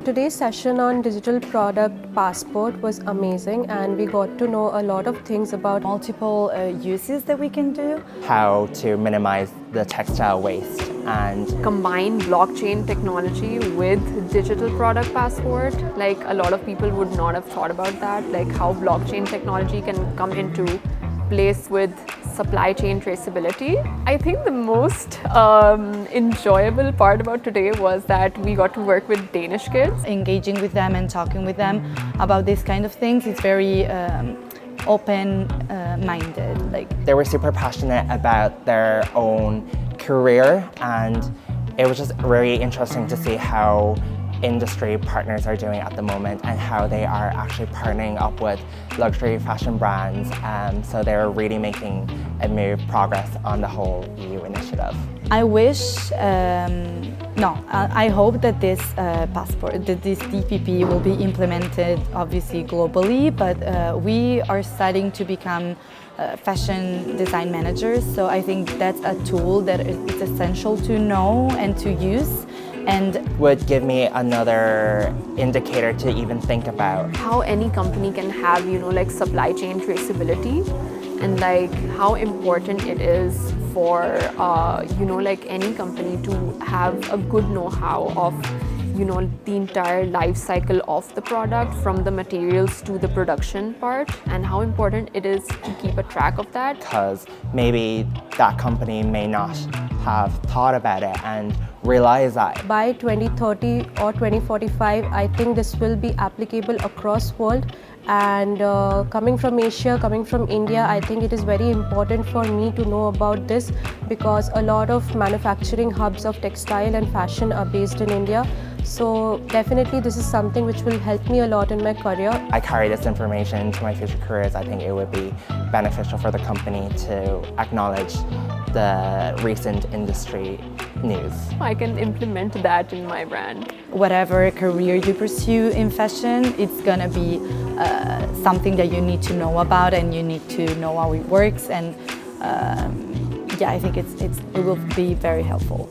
Today's session on digital product passport was amazing, and we got to know a lot of things about multiple uses that we can do. How to minimize the textile waste and combine blockchain technology with digital product passport. Like a lot of people would not have thought about that, like how blockchain technology can come into place with supply chain traceability. I think the most enjoyable part about today was that we got to work with Danish kids. Engaging with them and talking with them about these kind of things is very open-minded. They were super passionate about their own career, and it was just really interesting to see how industry partners are doing at the moment and how they are actually partnering up with luxury fashion brands. So they're really making a progress on the whole EU initiative. I wish, I hope that this passport, that this DPP will be implemented obviously globally, but we are starting to become fashion design managers, so I think that's a tool that it's essential to know and to use. And would give me another indicator to even think about. How any company can have, like supply chain traceability, and like how important it is for, like any company to have a good know-how of, the entire life cycle of the product, from the materials to the production part, and how important it is to keep a track of that. Because maybe that company may not have thought about it and realize that. By 2030 or 2045, I think this will be applicable across world. And coming from Asia, coming from India, I think it is very important for me to know about this, because a lot of manufacturing hubs of textile and fashion are based in India. So definitely this is something which will help me a lot in my career. I carry this information into my future careers. I think it would be beneficial for the company to acknowledge the recent industry news. I can implement that in my brand. Whatever career you pursue in fashion, it's gonna be something that you need to know about, and you need to know how it works. And I think it will be very helpful.